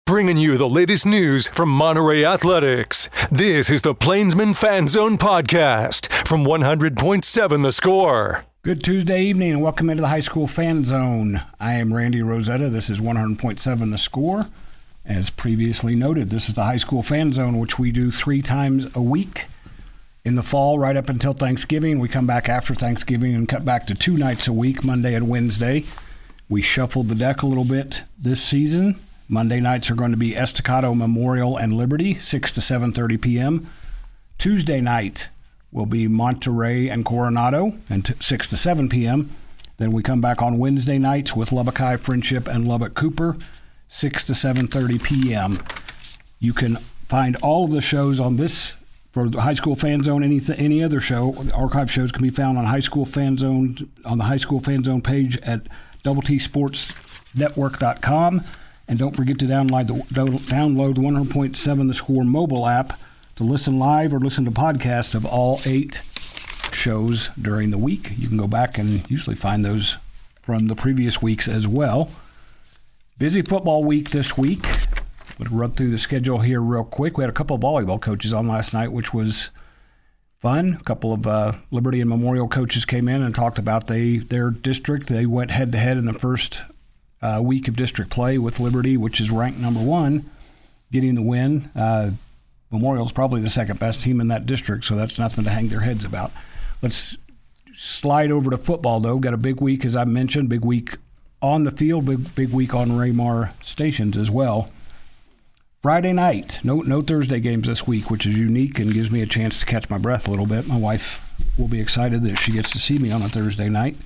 bringing you the latest news from Monterey Athletics. This is the Plainsman Fan Zone podcast from 100.7 The Score. Good Tuesday evening and welcome into the High School Fan Zone. I am Randy Rosetta. This is 100.7 The Score. As previously noted, this is the High School Fan Zone, which we do 3 times a week. In the fall, right up until Thanksgiving, we come back after Thanksgiving and cut back to 2 nights a week, Monday and Wednesday. We shuffled the deck a little bit this season. Monday nights are going to be Estacado, Memorial, and Liberty, 6 to 7:30 p.m. Tuesday night will be Monterey and Coronado, and 6 to 7 p.m. Then we come back on Wednesday nights with Lubbock High, Friendship, and Lubbock Cooper, 6 to 7:30 p.m. You can find all of the shows on this for the High School Fan Zone. Any other show, archive shows can be found on High School Fan Zone, on the High School Fan Zone page at TSportsNetwork.com. And don't forget to download the 100.7 The Score mobile app to listen live or listen to podcasts of all 8 shows during the week. You can go back and usually find those from the previous weeks as well. Busy football week this week. We'll run through the schedule here real quick. We had a couple of volleyball coaches on last night, which was fun. A couple of Liberty and Memorial coaches came in and talked about their district. They went head-to-head in the first week of district play with Liberty, which is ranked number 1, getting the win. Memorial's probably the second best team in that district, so that's nothing to hang their heads about. Let's slide over to football, though. Got a big week, as I mentioned, big week on the field, big week on Raymar stations as well. Friday night, no Thursday games this week, which is unique and gives me a chance to catch my breath a little bit. My wife will be excited that she gets to see me on a Thursday night.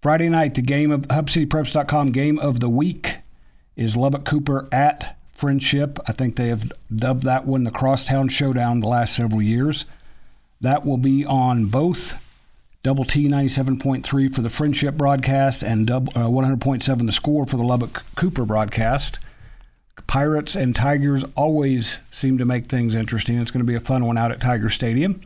Friday night, the game of HubCityPreps.com game of the week is Lubbock Cooper at Friendship. I think they have dubbed that one the Crosstown Showdown the last several years. That will be on both Double T 97.3 for the Friendship broadcast and 100.7 The Score for the Lubbock Cooper broadcast. Pirates and Tigers always seem to make things interesting. It's going to be a fun one out at Tiger Stadium.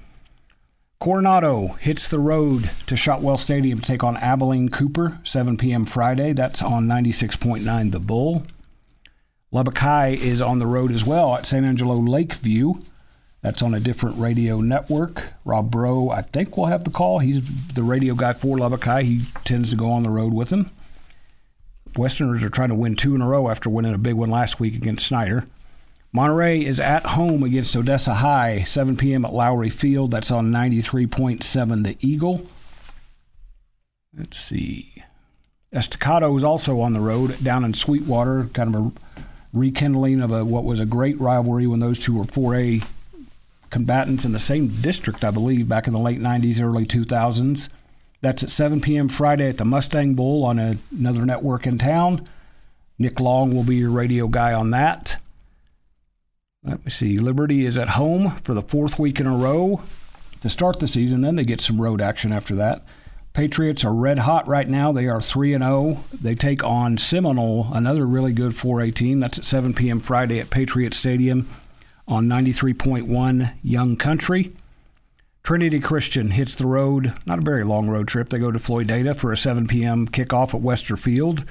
Coronado hits the road to Shotwell Stadium to take on Abilene Cooper, 7 p.m. Friday. That's on 96.9 The Bull. Lubbock High is on the road as well at San Angelo Lakeview. That's on a different radio network. Rob Bro, I think, will have the call. He's the radio guy for Lubbock High. He tends to go on the road with them. Westerners are trying to win 2 in a row after winning a big one last week against Snyder. Monterey is at home against Odessa High, 7 p.m. at Lowry Field. That's on 93.7 The Eagle. Let's see. Estacado is also on the road down in Sweetwater, kind of a rekindling of what was a great rivalry when those two were 4A combatants in the same district, I believe, back in the late 90s, early 2000s. That's at 7 p.m. Friday at the Mustang Bowl on another network in town. Nick Long will be your radio guy on that. Let me see. Liberty is at home for the 4th week in a row to start the season. Then they get some road action after that. Patriots are red hot right now. They are 3-0. They take on Seminole, another really good 4A team. That's at 7 p.m. Friday at Patriot Stadium on 93.1 Young Country. Trinity Christian hits the road. Not a very long road trip. They go to Floydada for a 7 p.m. kickoff at Westerfield.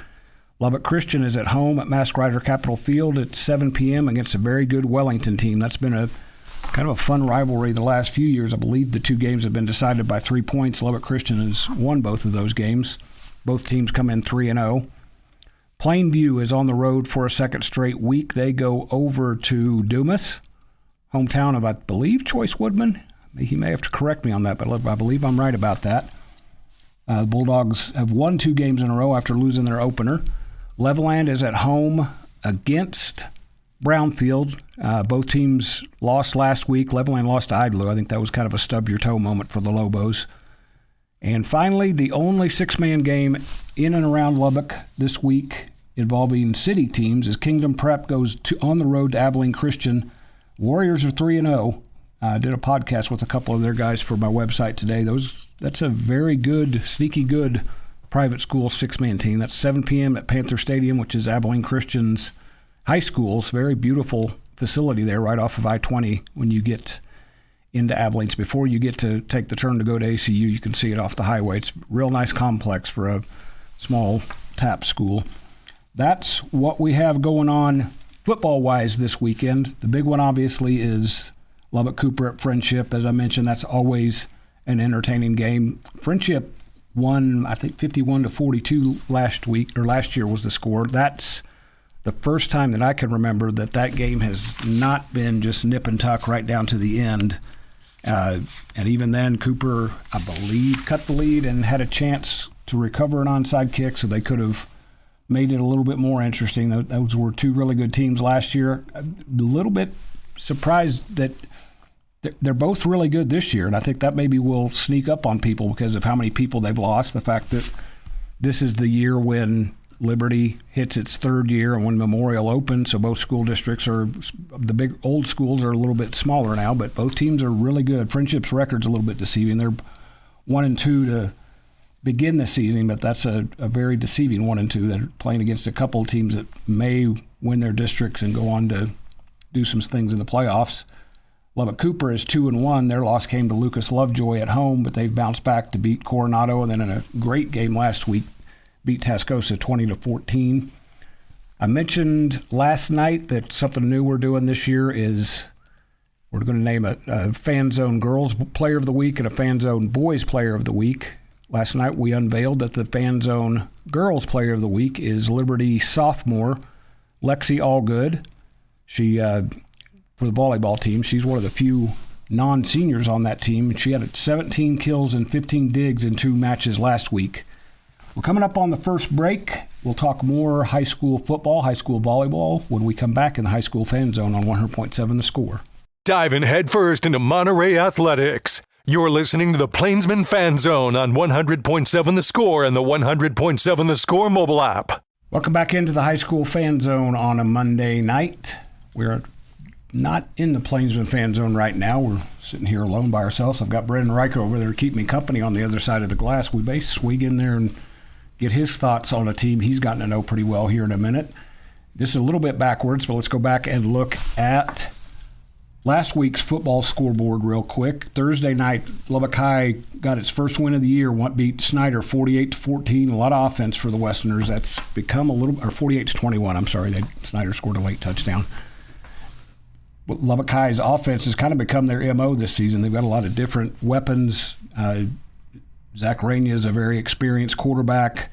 Lubbock Christian is at home at Mask Rider Capitol Field at 7 p.m. against a very good Wellington team. That's been a kind of a fun rivalry the last few years. I believe the 2 games have been decided by 3 points. Lubbock Christian has won both of those games. Both teams come in 3-0. Plainview is on the road for a second straight week. They go over to Dumas, hometown of, I believe, Choice Woodman. He may have to correct me on that, but I believe I'm right about that. The Bulldogs have won 2 games in a row after losing their opener. Leveland is at home against Brownfield. Both teams lost last week. Leveland lost to Idlew. I think that was kind of a stub-your-toe moment for the Lobos. And finally, the only 6-man game in and around Lubbock this week involving city teams is Kingdom Prep goes on the road to Abilene Christian. Warriors are 3-0. I did a podcast with a couple of their guys for my website today. That's a very good, sneaky good private school 6-man team. That's 7 p.m. at Panther Stadium, which is Abilene Christian's high school. It's a very beautiful facility there right off of I-20 when you get into Abilene. Before you get to take the turn to go to ACU, you can see it off the highway. It's a real nice complex for a small TAP school. That's what we have going on Football-wise this weekend, the big one obviously is Lubbock Cooper at Friendship. As I mentioned, that's always an entertaining game. Friendship won, I think, 51-42 last year was the score. That's the first time that I can remember that game has not been just nip and tuck right down to the end. And even then, Cooper, I believe, cut the lead and had a chance to recover an onside kick, so they could have made it a little bit more interesting. Those were two really good teams last year. A little bit surprised that they're both really good this year, and I think that maybe will sneak up on people because of how many people they've lost. The fact that this is the year when Liberty hits its third year and when Memorial opens, so both school districts the big old schools are a little bit smaller now, but both teams are really good. Friendship's record's a little bit deceiving. They're 1-2 to begin the season, but that's a very deceiving 1-2. They're playing against a couple of teams that may win their districts and go on to do some things in the playoffs. Lubbock Cooper is 2-1. Their loss came to Lucas Lovejoy at home, but they've bounced back to beat Coronado, and then in a great game last week, beat Tascosa 20-14. I mentioned last night that something new we're doing this year is we're going to name a Fan Zone Girls Player of the Week and a Fan Zone Boys Player of the Week. Last night we unveiled that the Fan Zone Girls Player of the Week is Liberty sophomore Lexi Allgood. She, for the volleyball team, she's one of the few non-seniors on that team. She had 17 kills and 15 digs in 2 matches last week. We're coming up on the first break. We'll talk more high school football, high school volleyball when we come back in the High School Fan Zone on 100.7 The Score. Diving headfirst into Monterey Athletics. You're listening to the Plainsman Fan Zone on 100.7 The Score and the 100.7 The Score mobile app. Welcome back into the High School Fan Zone on a Monday night. We're not in the Plainsman Fan Zone right now. We're sitting here alone by ourselves. I've got Brendan Riker over there to keep me company on the other side of the glass. We may swing in there and get his thoughts on a team he's gotten to know pretty well here in a minute. This is a little bit backwards, but let's go back and look at last week's football scoreboard real quick. Thursday night, Lubbock High got its first win of the year, beat Snyder 48-14. A lot of offense for the Westerners. That's become or 48-21, I'm sorry. Snyder scored a late touchdown. But Lubbock High's offense has kind of become their MO this season. They've got a lot of different weapons. Zach Rainey is a very experienced quarterback.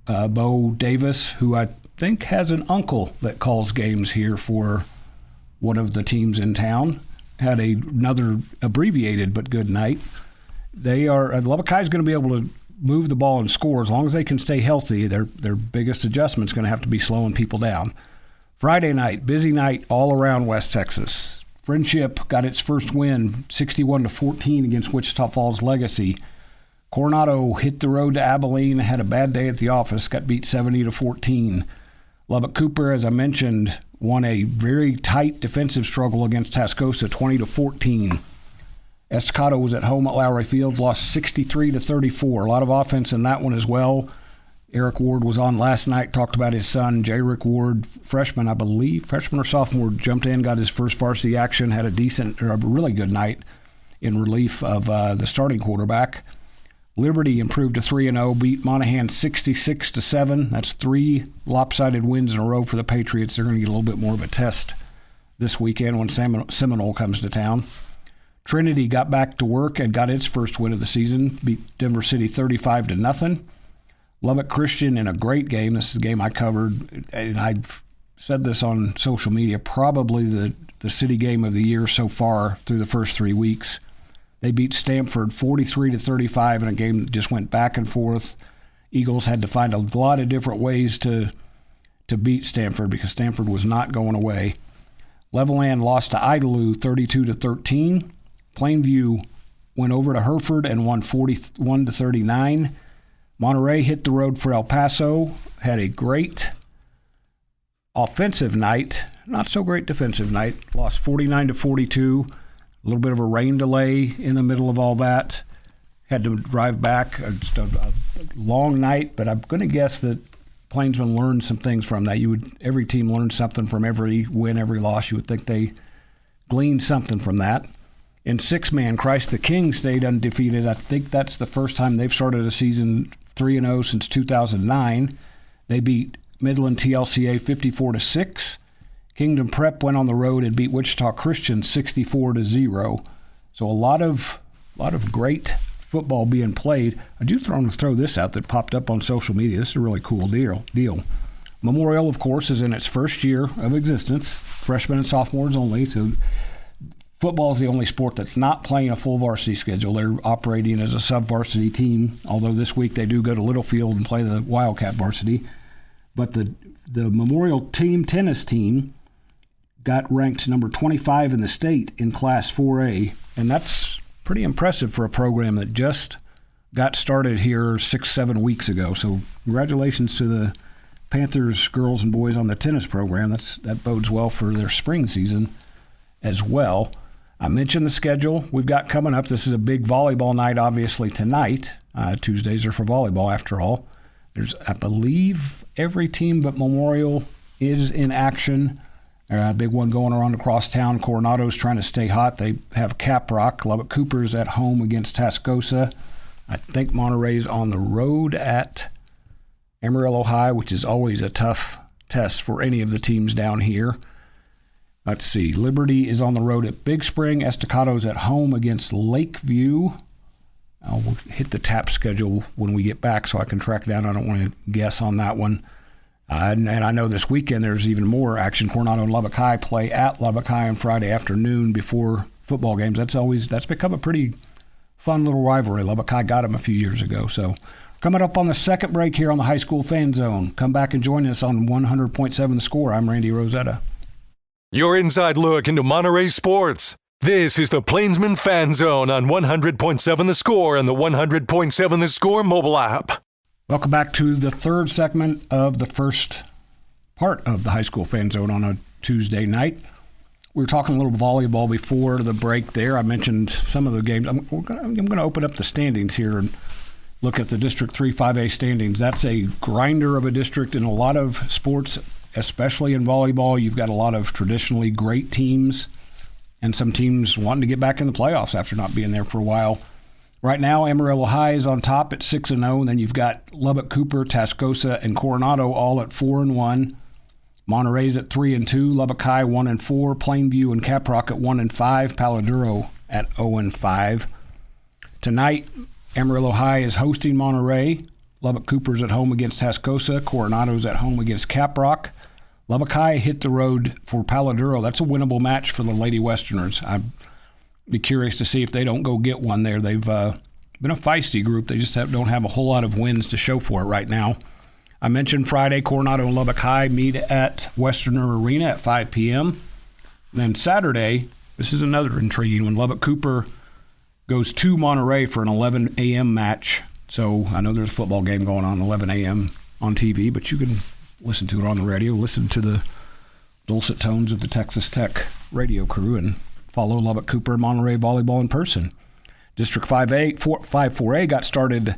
Bo Davis, who I think has an uncle that calls games here for one of the teams in town, had another abbreviated but good night. Lubbock High is going to be able to move the ball and score as long as they can stay healthy. Their biggest adjustment is going to have to be slowing people down. Friday night, busy night all around West Texas. Friendship got its first win, 61-14 against Wichita Falls Legacy. Coronado hit the road to Abilene, had a bad day at the office, got beat 70-14. Lubbock Cooper, as I mentioned, won a very tight defensive struggle against Tascosa, 20-14. Estacado was at home at Lowry Field, lost 63-34. A lot of offense in that one as well. Eric Ward was on last night, talked about his son, J. Rick Ward, freshman, I believe, freshman or sophomore, jumped in, got his first varsity action, had a really good night in relief of the starting quarterback. Liberty improved to 3-0, beat Monaghan 66-7. That's 3 lopsided wins in a row for the Patriots. They're going to get a little bit more of a test this weekend when Seminole comes to town. Trinity got back to work and got its first win of the season, beat Denver City 35-0. Lubbock Christian in a great game. This is a game I covered, and I've said this on social media, probably the city game of the year so far through the first 3 weeks. They beat Stanford 43-35 in a game that just went back and forth. Eagles had to find a lot of different ways to beat Stanford because Stanford was not going away. Levelland lost to Idalou 32-13. Plainview went over to Hereford and won 41-39. Monterey hit the road for El Paso, had a great offensive night, not so great defensive night, lost 49-42. A little bit of a rain delay in the middle of all that. Had to drive back. Just a long night, but I'm going to guess that Plainsman learned some things from that. Every team learns something from every win, every loss. You would think they gleaned something from that. In 6-man, Christ the King stayed undefeated. I think that's the first time they've started a season 3-0 since 2009. They beat Midland TLCA 54-6. Kingdom Prep went on the road and beat Wichita Christian 64-0. So a lot of great football being played. I do want to throw this out that popped up on social media. This is a really cool deal. Memorial, of course, is in its first year of existence. Freshmen and sophomores only. So football is the only sport that's not playing a full varsity schedule. They're operating as a sub-varsity team, although this week they do go to Littlefield and play the Wildcat varsity. But the Memorial tennis team got ranked number 25 in the state in Class 4A, and that's pretty impressive for a program that just got started here 6-7 weeks ago. So congratulations to the Panthers girls and boys on the tennis program. That bodes well for their spring season as well. I mentioned the schedule we've got coming up. This is a big volleyball night, obviously, tonight. Tuesdays are for volleyball, after all. There's, I believe, every team but Memorial is in action. A big one going around across town. Coronado's trying to stay hot. They have Caprock. Lubbock Cooper's at home against Tascosa. I think Monterey's on the road at Amarillo High, which is always a tough test for any of the teams down here. Let's see. Liberty is on the road at Big Spring. Estacado's at home against Lakeview. I'll hit the TAP schedule when we get back so I can track down. I don't want to guess on that one. And I know this weekend there's even more action. Coronado and Lubbock High play at Lubbock High on Friday afternoon before football games. That's become a pretty fun little rivalry. Lubbock High got them a few years ago. So coming up on the second break here on the High School Fan Zone. Come back and join us on 100.7 The Score. I'm Randy Rosetta. Your inside look into Monterey sports. This is the Plainsman Fan Zone on 100.7 The Score and the 100.7 The Score mobile app. Welcome back to the third segment of the first part of the High School Fan Zone on a Tuesday night. We were talking a little volleyball before the break there. I mentioned some of the games. I'm going to open up the standings here and look at the District 3 5A standings. That's a grinder of a district in a lot of sports, especially in volleyball. You've got a lot of traditionally great teams and some teams wanting to get back in the playoffs after not being there for a while. Right now, Amarillo High is on top at 6-0, and then you've got Lubbock Cooper, Tascosa, and Coronado all at 4-1. Monterey's at 3-2, Lubbock High 1-4, Plainview and Caprock at 1-5, Paladuro at 0-5. Tonight, Amarillo High is hosting Monterey. Lubbock Cooper's at home against Tascosa. Coronado's at home against Caprock. Lubbock High hit the road for Paladuro. That's a winnable match for the Lady Westerners. I'd be curious to see if they don't go get one there. They've been a feisty group. They just don't have a whole lot of wins to show for it right now. I mentioned Friday, Coronado and Lubbock High meet at Westerner Arena at 5 p.m. Then Saturday, this is another intriguing one. Lubbock Cooper goes to Monterey for an 11 a.m. match. So I know there's a football game going on 11 a.m. on TV, but you can listen to it on the radio, listen to the dulcet tones of the Texas Tech radio crew, and follow Lubbock Cooper and Monterey volleyball in person. District 5A got started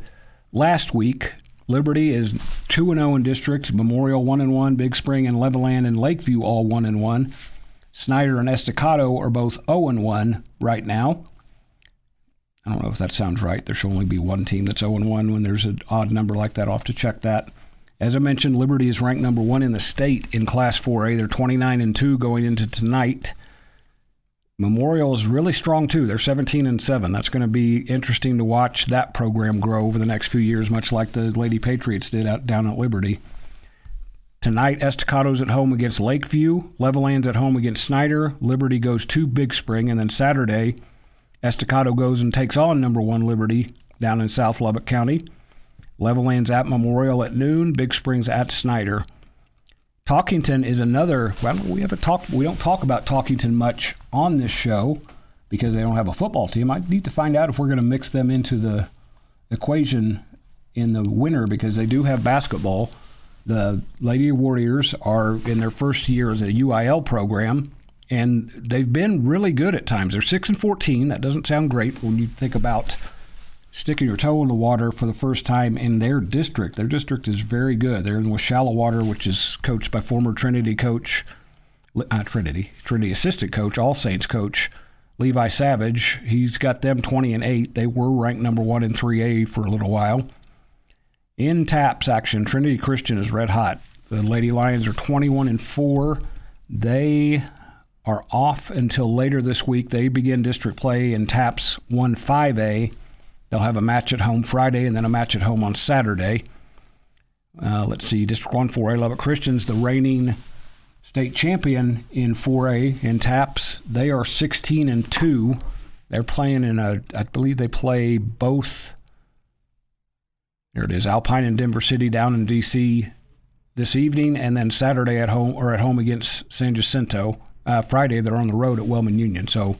last week. Liberty is 2-0 in district. Memorial 1-1. Big Spring and Levelland and Lakeview all 1-1. Snyder and Estacado are both 0-1 right now. I don't know if that sounds right. There should only be one team that's 0-1 when there's an odd number like that. I'll have to check that. As I mentioned, Liberty is ranked number 1 in the state in Class 4A. They're 29-2 going into tonight. Memorial is really strong, too. They're 17-7. That's going to be interesting to watch that program grow over the next few years, much like the Lady Patriots did down at Liberty. Tonight, Estacado's at home against Lakeview. Levelland's at home against Snyder. Liberty goes to Big Spring. And then Saturday, Estacado goes and takes on number 1 Liberty down in South Lubbock County. Levelland's at Memorial at noon. Big Spring's at Snyder. Talkington is another. Well, we don't talk about Talkington much on this show because they don't have a football team. I need to find out if we're going to mix them into the equation in the winter because they do have basketball. The Lady Warriors are in their first year as a UIL program, and they've been really good at times. They're 6-14. That doesn't sound great when you think about sticking your toe in the water for the first time in their district. Their district is very good. They're in with Shallow Water, which is coached by former Trinity coach, Trinity assistant coach, All Saints coach, Levi Savage. He's got them 20-8. They were ranked number 1 in 3A for a little while. In TAPS action, Trinity Christian is red hot. The Lady Lions are 21-4. They are off until later this week. They begin district play in TAPS 1-5A. They'll have a match at home Friday and then a match at home on Saturday. Let's see, District 1-4A Lubbock Christians, the reigning state champion in 4A in TAPS. They are 16-2. They're playing I believe they play both. There it is, Alpine and Denver City down in D.C. this evening, and then Saturday at home against San Jacinto. Friday, they're on the road at Wellman Union. So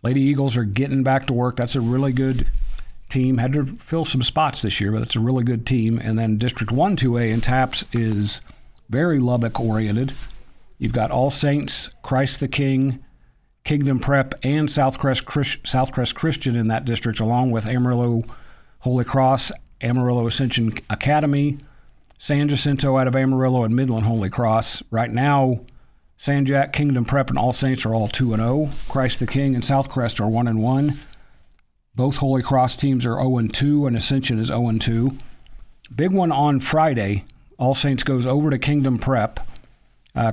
Lady Eagles are getting back to work. That's a really good team. Had to fill some spots this year, but it's a really good team. And then District 1-2A in TAPS is very Lubbock-oriented. You've got All Saints, Christ the King, Kingdom Prep, and Southcrest Christian in that district, along with Amarillo Holy Cross, Amarillo Ascension Academy, San Jacinto out of Amarillo, and Midland Holy Cross. Right now, San Jac, Kingdom Prep, and All Saints are all 2-0. Christ the King and Southcrest are 1-1. Both Holy Cross teams are 0-2, and Ascension is 0-2. Big one on Friday. All Saints goes over to Kingdom Prep.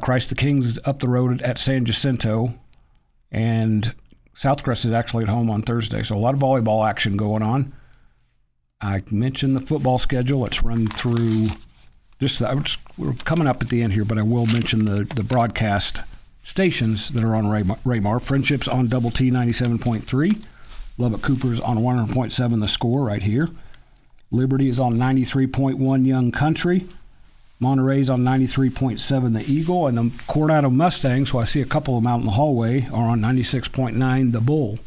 Christ the King's up the road at San Jacinto, and Southcrest is actually at home on Thursday. So a lot of volleyball action going on. I mentioned the football schedule. Let's run through we're coming up at the end here, but I will mention the broadcast stations that are on Raymar. Friendships on Double T 97.3. Lubbock Cooper's on 100.7 The Score right here. Liberty is on 93.1 Young Country. Monterey's on 93.7 The Eagle. And the Coronado Mustangs, who I see a couple of them out in the hallway, are on 96.9 The Bull.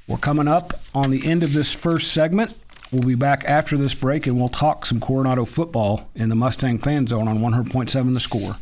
We're coming up on the end of this first segment. We'll be back after this break, and we'll talk some Coronado football in the Mustang Fan Zone on 100.7 The Score.